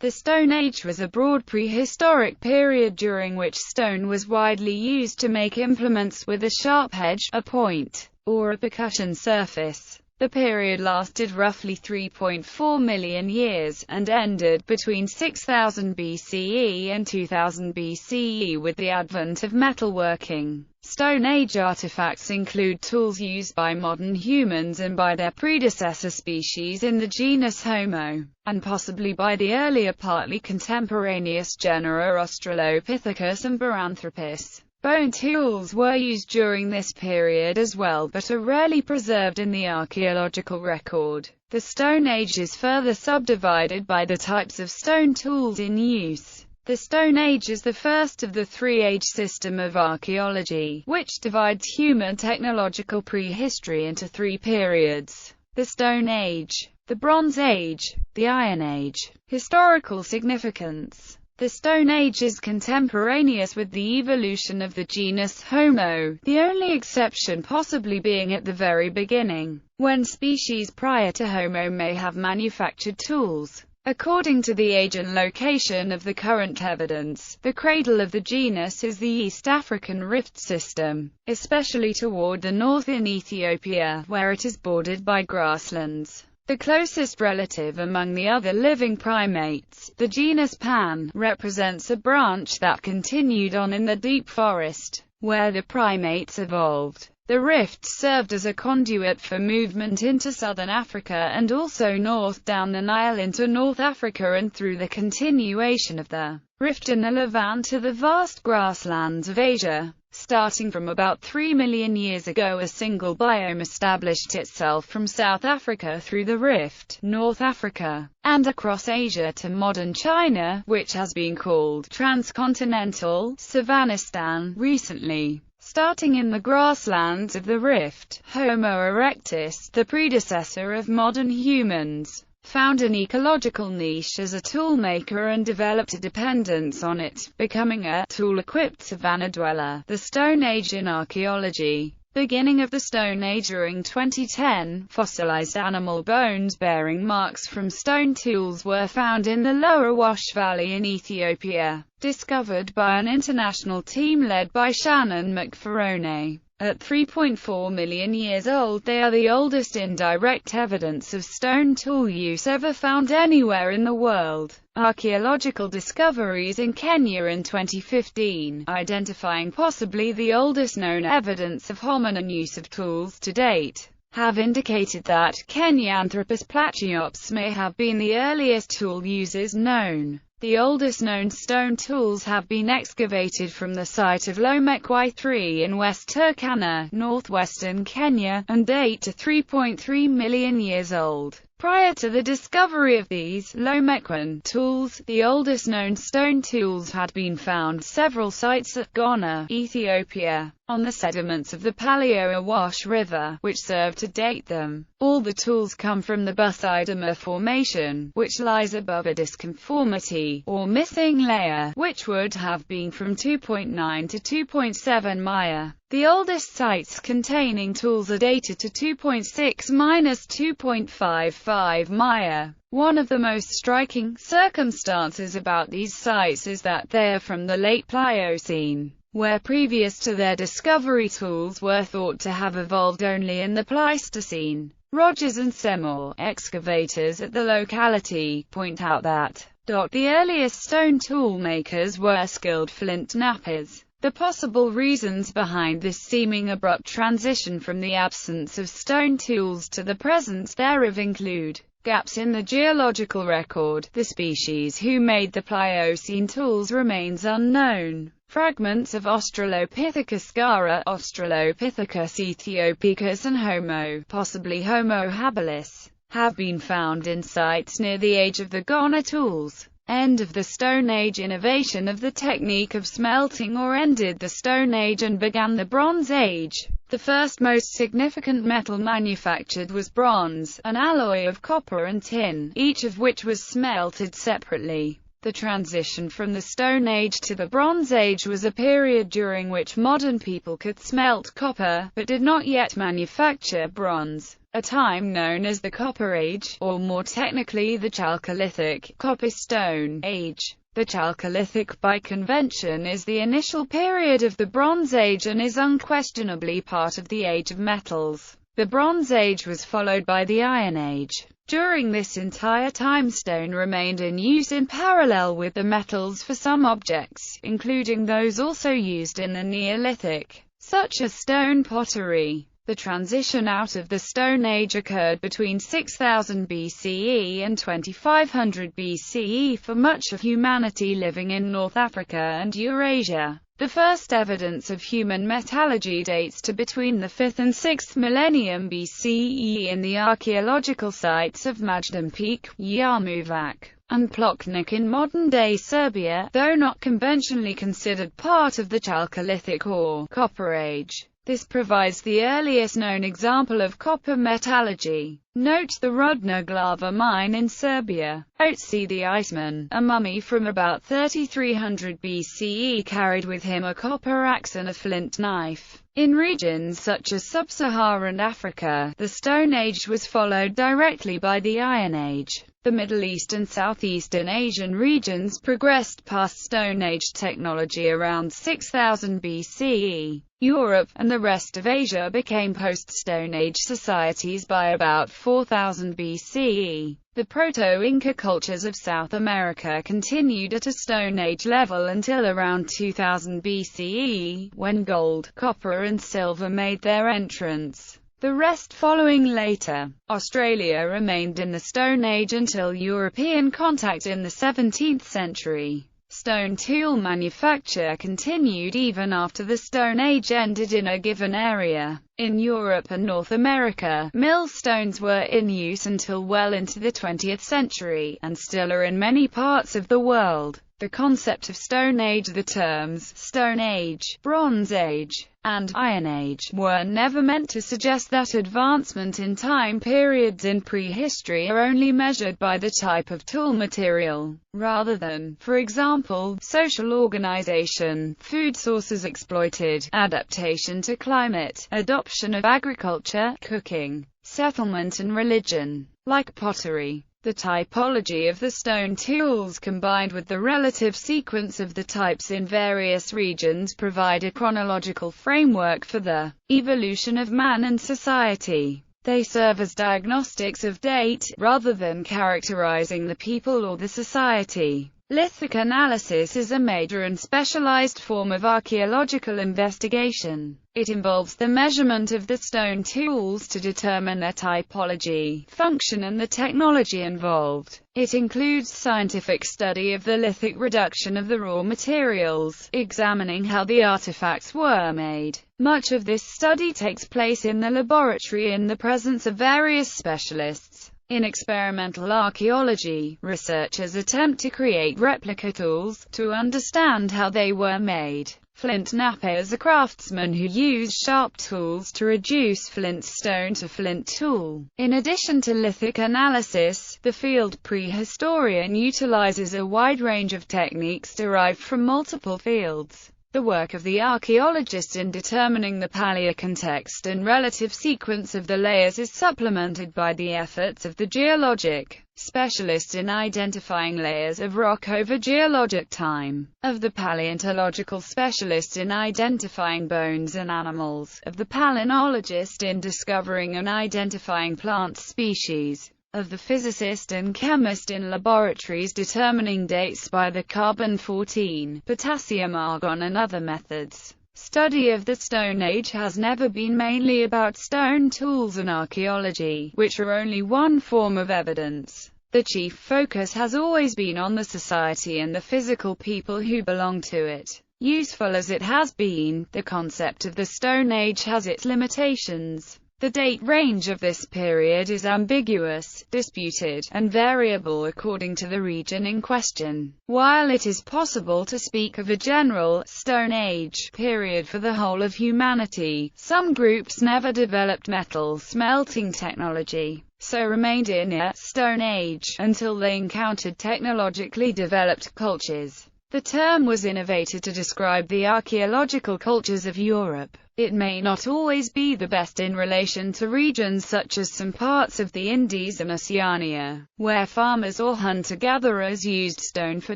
The Stone Age was a broad prehistoric period during which stone was widely used to make implements with a sharp edge, a point, or a percussion surface. The period lasted roughly 3.4 million years, and ended between 6000 BCE and 2000 BCE with the advent of metalworking. Stone Age artifacts include tools used by modern humans and by their predecessor species in the genus Homo, and possibly by the earlier partly contemporaneous genera Australopithecus and Paranthropus. Bone tools were used during this period as well, but are rarely preserved in the archaeological record. The Stone Age is further subdivided by the types of stone tools in use. The Stone Age is the first of the three-age system of archaeology, which divides human technological prehistory into three periods: the Stone Age, the Bronze Age, the Iron Age. Historical significance. The Stone Age is contemporaneous with the evolution of the genus Homo, the only exception possibly being at the very beginning, when species prior to Homo may have manufactured tools. According to the age and location of the current evidence, the cradle of the genus is the East African Rift System, especially toward the north in Ethiopia, where it is bordered by grasslands. The closest relative among the other living primates, the genus Pan, represents a branch that continued on in the deep forest, where the primates evolved. The rift served as a conduit for movement into southern Africa and also north down the Nile into North Africa and through the continuation of the rift in the Levant to the vast grasslands of Asia. Starting from about 3 million years ago, a single biome established itself from South Africa through the rift, North Africa, and across Asia to modern China, which has been called transcontinental Savannistan recently. Starting in the grasslands of the rift, Homo erectus, the predecessor of modern humans, found an ecological niche as a toolmaker and developed a dependence on it, becoming a tool-equipped savanna dweller. The Stone Age in archaeology. Beginning of the Stone Age. During 2010, fossilized animal bones bearing marks from stone tools were found in the Lower Wash Valley in Ethiopia, discovered by an international team led by Shannon McFarone. At 3.4 million years old, they are the oldest indirect evidence of stone tool use ever found anywhere in the world. Archaeological discoveries in Kenya in 2015, identifying possibly the oldest known evidence of hominin use of tools to date, have indicated that Kenyanthropus platyops may have been the earliest tool users known. The oldest known stone tools have been excavated from the site of Lesyk Y3 in West Turkana, northwestern Kenya, and date to 3.3 million years old. Prior to the discovery of these Lesyk tools, the oldest known stone tools had been found several sites at Ghana, Ethiopia, on the sediments of the Paleo-Awash River, which serve to date them. All the tools come from the Busidama Formation, which lies above a disconformity, or missing layer, which would have been from 2.9 to 2.7 Maya. The oldest sites containing tools are dated to 2.6–2.55 Maya. One of the most striking circumstances about these sites is that they are from the late Pliocene, where previous to their discovery tools were thought to have evolved only in the Pleistocene. Rogers and Seymour, excavators at the locality, point out that the earliest stone tool makers were skilled flint knappers. The possible reasons behind this seeming abrupt transition from the absence of stone tools to the presence thereof include gaps in the geological record. The species who made the Pliocene tools remains unknown. Fragments of Australopithecus skara, Australopithecus ethiopicus and Homo, possibly Homo habilis, have been found in sites near the age of the Ghana tools. End of the Stone Age. Innovation of the technique of smelting or ended the Stone Age and began the Bronze Age. The first most significant metal manufactured was bronze, an alloy of copper and tin, each of which was smelted separately. The transition from the Stone Age to the Bronze Age was a period during which modern people could smelt copper, but did not yet manufacture bronze, a time known as the Copper Age, or more technically the Chalcolithic, Copper-Stone Age. The Chalcolithic by convention is the initial period of the Bronze Age and is unquestionably part of the Age of Metals. The Bronze Age was followed by the Iron Age. During this entire time, stone remained in use in parallel with the metals for some objects, including those also used in the Neolithic, such as stone pottery. The transition out of the Stone Age occurred between 6000 BCE and 2500 BCE for much of humanity living in North Africa and Eurasia. The first evidence of human metallurgy dates to between the 5th and 6th millennium BCE in the archaeological sites of Majdan Peak, Yarmovac, and Ploknik in modern-day Serbia, though not conventionally considered part of the Chalcolithic or Copper Age. This provides the earliest known example of copper metallurgy. Note the Rudna Glava mine in Serbia. See the Iceman. A mummy from about 3300 BCE carried with him a copper axe and a flint knife. In regions such as sub-Saharan Africa, the Stone Age was followed directly by the Iron Age. The Middle East and Southeastern Asian regions progressed past Stone Age technology around 6000 BCE. Europe, and the rest of Asia became post-Stone Age societies by about 4000 BCE. The Proto-Inca cultures of South America continued at a Stone Age level until around 2000 BCE, when gold, copper and silver made their entrance. The rest following later. Australia remained in the Stone Age until European contact in the 17th century. Stone tool manufacture continued even after the Stone Age ended in a given area. In Europe and North America, millstones were in use until well into the 20th century, and still are in many parts of the world. The concept of Stone Age, the terms Stone Age, Bronze Age, and Iron Age were never meant to suggest that advancement in time periods in prehistory are only measured by the type of tool material, rather than, for example, social organization, food sources exploited, adaptation to climate, adoption of agriculture, cooking, settlement and religion. Like pottery, the typology of the stone tools combined with the relative sequence of the types in various regions provide a chronological framework for the evolution of man and society. They serve as diagnostics of date, rather than characterizing the people or the society. Lesyk analysis is a major and specialized form of archaeological investigation. It involves the measurement of the stone tools to determine their typology, function and the technology involved. It includes scientific study of the lithic reduction of the raw materials, examining how the artifacts were made. Much of this study takes place in the laboratory in the presence of various specialists. In experimental archaeology, researchers attempt to create replica tools, to understand how they were made. Flint Knapper is a craftsman who used sharp tools to reduce flint stone to flint tool. In addition to lithic analysis, the field prehistorian utilizes a wide range of techniques derived from multiple fields. The work of the archaeologist in determining the paleocontext and relative sequence of the layers is supplemented by the efforts of the geologic specialist in identifying layers of rock over geologic time, of the paleontological specialist in identifying bones and animals, of the palynologist in discovering and identifying plant species, of the physicist and chemist in laboratories determining dates by the carbon-14, potassium argon and other methods. Study of the Stone Age has never been mainly about stone tools and archaeology, which are only one form of evidence. The chief focus has always been on the society and the physical people who belong to it. Useful as it has been, the concept of the Stone Age has its limitations. The date range of this period is ambiguous, disputed, and variable according to the region in question. While it is possible to speak of a general Stone Age period for the whole of humanity, some groups never developed metal smelting technology, so remained in a Stone Age until they encountered technologically developed cultures. The term was innovated to describe the archaeological cultures of Europe. It may not always be the best in relation to regions such as some parts of the Indies and Oceania, where farmers or hunter-gatherers used stone for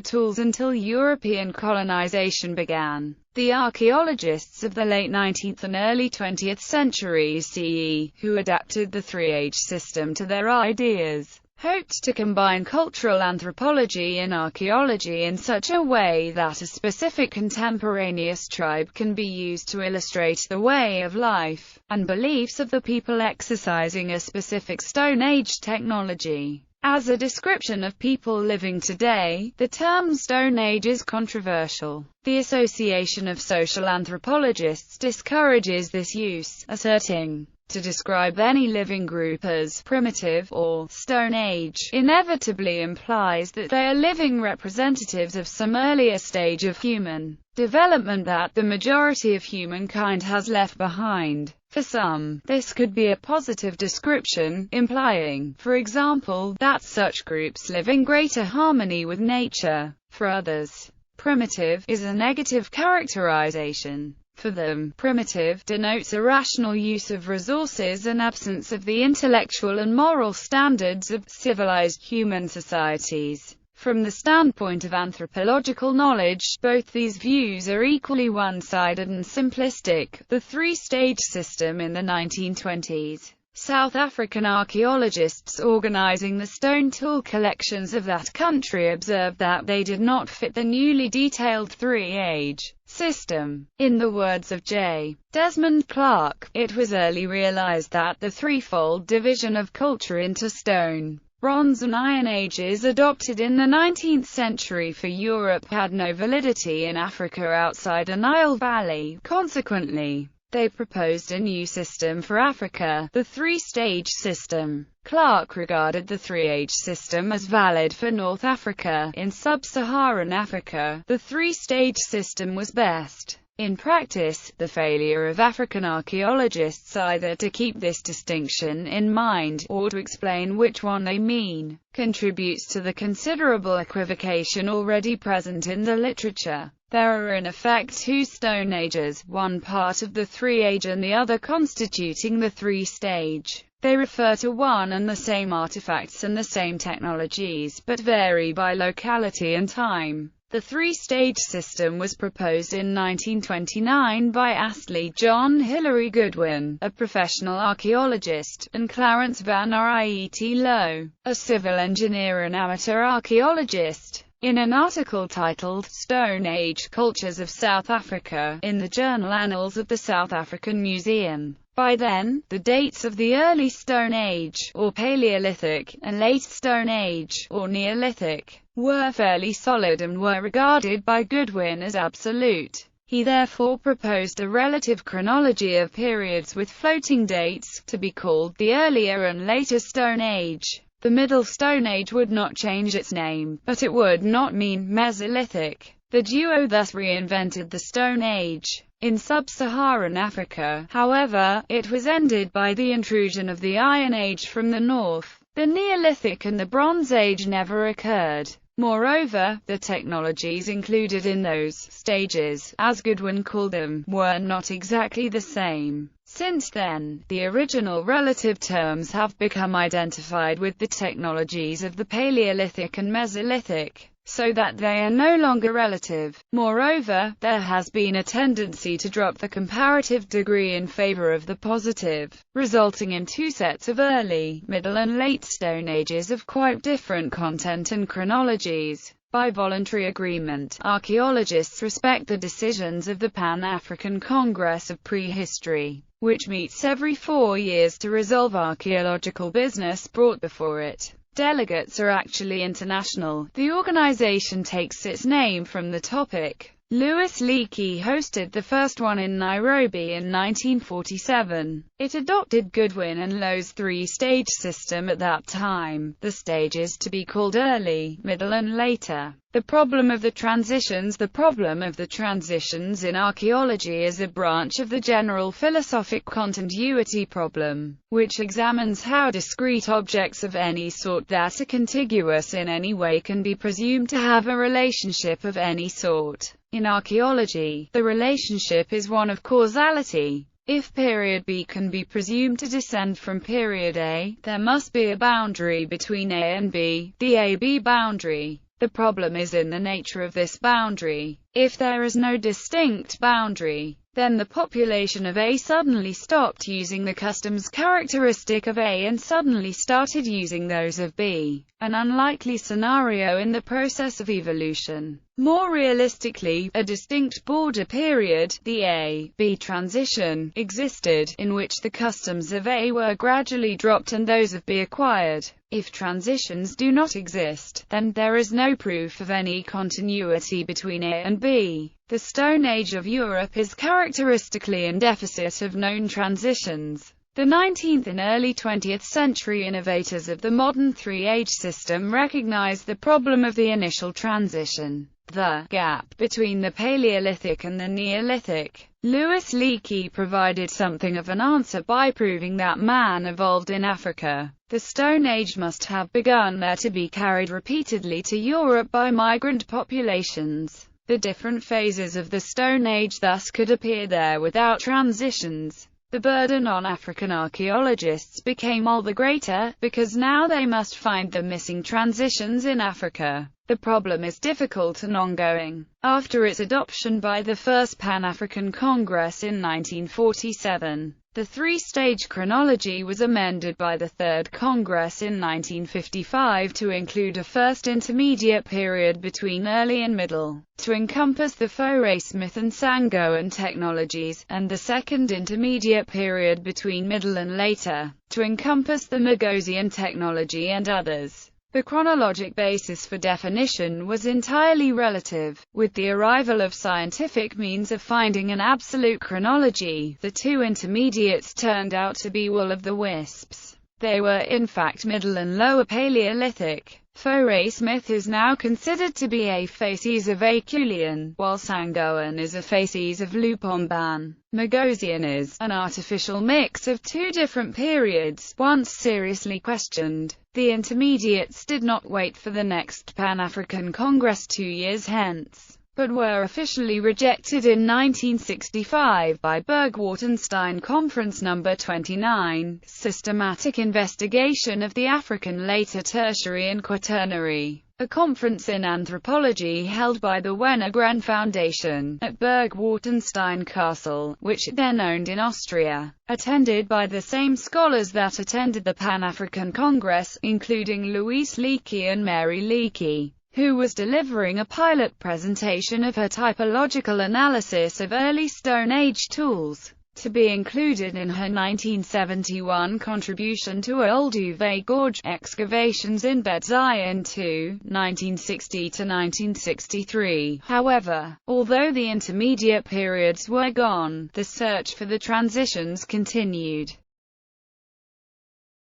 tools until European colonization began. The archaeologists of the late 19th and early 20th centuries CE, who adapted the three-age system to their ideas, hoped to combine cultural anthropology and archaeology in such a way that a specific contemporaneous tribe can be used to illustrate the way of life and beliefs of the people exercising a specific Stone Age technology. As a description of people living today, the term Stone Age is controversial. The Association of Social Anthropologists discourages this use, asserting to describe any living group as primitive or Stone Age inevitably implies that they are living representatives of some earlier stage of human development that the majority of humankind has left behind. For some, this could be a positive description, implying, for example, that such groups live in greater harmony with nature. For others, primitive is a negative characterization. For them, primitive denotes a rational use of resources and absence of the intellectual and moral standards of civilized human societies. From the standpoint of anthropological knowledge, both these views are equally one-sided and simplistic. The three-stage system in the 1920s. South African archaeologists organizing the stone tool collections of that country observed that they did not fit the newly detailed three-age system. In the words of J. Desmond Clark, it was early realized that the threefold division of culture into Stone, Bronze and Iron Ages adopted in the 19th century for Europe had no validity in Africa outside a Nile Valley. Consequently, they proposed a new system for Africa, the three-stage system. Clark regarded the three-age system as valid for North Africa. In sub-Saharan Africa, the three-stage system was best. In practice, the failure of African archaeologists either to keep this distinction in mind, or to explain which one they mean, contributes to the considerable equivocation already present in the literature. There are in effect two Stone Ages, one part of the three-age and the other constituting the three-stage. They refer to one and the same artifacts and the same technologies, but vary by locality and time. The three-stage system was proposed in 1929 by Astley John Hilary Goodwin, a professional archaeologist, and Clarence Van Riet Lowe, a civil engineer and amateur archaeologist. In an article titled Stone Age Cultures of South Africa, in the journal Annals of the South African Museum. By then, the dates of the early Stone Age, or Paleolithic, and late Stone Age, or Neolithic, were fairly solid and were regarded by Goodwin as absolute. He therefore proposed a relative chronology of periods with floating dates, to be called the earlier and later Stone Age. The Middle Stone Age would not change its name, but it would not mean Mesolithic. The duo thus reinvented the Stone Age. In sub-Saharan Africa, however, it was ended by the intrusion of the Iron Age from the north. The Neolithic and the Bronze Age never occurred. Moreover, the technologies included in those stages, as Goodwin called them, were not exactly the same. Since then, the original relative terms have become identified with the technologies of the Paleolithic and Mesolithic, so that they are no longer relative. Moreover, there has been a tendency to drop the comparative degree in favor of the positive, resulting in two sets of early, middle and late Stone Ages of quite different content and chronologies. By voluntary agreement, archaeologists respect the decisions of the Pan-African Congress of Prehistory, which meets every 4 years to resolve archaeological business brought before it. Delegates are actually international. The organization takes its name from the topic. Lesyk hosted the first one in Nairobi in 1947. It adopted Goodwin and Lowe's three-stage system at that time, the stages to be called early, middle and later. The problem of the transitions. The problem of the transitions in archaeology is a branch of the general philosophic continuity problem, which examines how discrete objects of any sort that are contiguous in any way can be presumed to have a relationship of any sort. In archaeology, the relationship is one of causality. If period B can be presumed to descend from period A, there must be a boundary between A and B, the AB boundary. The problem is in the nature of this boundary. If there is no distinct boundary, then the population of A suddenly stopped using the customs characteristic of A and suddenly started using those of B, an unlikely scenario in the process of evolution. More realistically, a distinct border period, the A-B transition, existed, in which the customs of A were gradually dropped and those of B acquired. If transitions do not exist, then there is no proof of any continuity between A and B. The Stone Age of Europe is characteristically in deficit of known transitions. The 19th and early 20th century innovators of the modern three-age system recognized the problem of the initial transition, the gap between the Paleolithic and the Neolithic. Lesyk provided something of an answer by proving that man evolved in Africa. The Stone Age must have begun there to be carried repeatedly to Europe by migrant populations. The different phases of the Stone Age thus could appear there without transitions. The burden on African archaeologists became all the greater, because now they must find the missing transitions in Africa. The problem is difficult and ongoing. After its adoption by the First Pan-African Congress in 1947, the three-stage chronology was amended by the Third Congress in 1955 to include a first intermediate period between early and middle, to encompass the Foray-Smith and Sangoan technologies, and the second intermediate period between middle and later, to encompass the Magosian technology and others. The chronologic basis for definition was entirely relative. With the arrival of scientific means of finding an absolute chronology, the two intermediates turned out to be will-o'-the-wisps. They were in fact Middle and Lower Paleolithic. Foray-Smith is now considered to be a facies of Acheulean, while Sangoan is a facies of Lupomban. Magosian is an artificial mix of two different periods, once seriously questioned. The intermediates did not wait for the next Pan-African Congress 2 years hence, but were officially rejected in 1965 by Berg-Wartenstein Conference No. 29, Systematic Investigation of the African Later Tertiary and Quaternary, a conference in anthropology held by the Wenner-Gren Foundation, at Berg-Wartenstein Castle, which it then owned in Austria, attended by the same scholars that attended the Pan-African Congress, including Louise Leakey and Mary Leakey, who was delivering a pilot presentation of her typological analysis of early Stone Age tools, to be included in her 1971 contribution to Olduvai Gorge excavations in Betzion II, 1960–1963. However, although the intermediate periods were gone, the search for the transitions continued.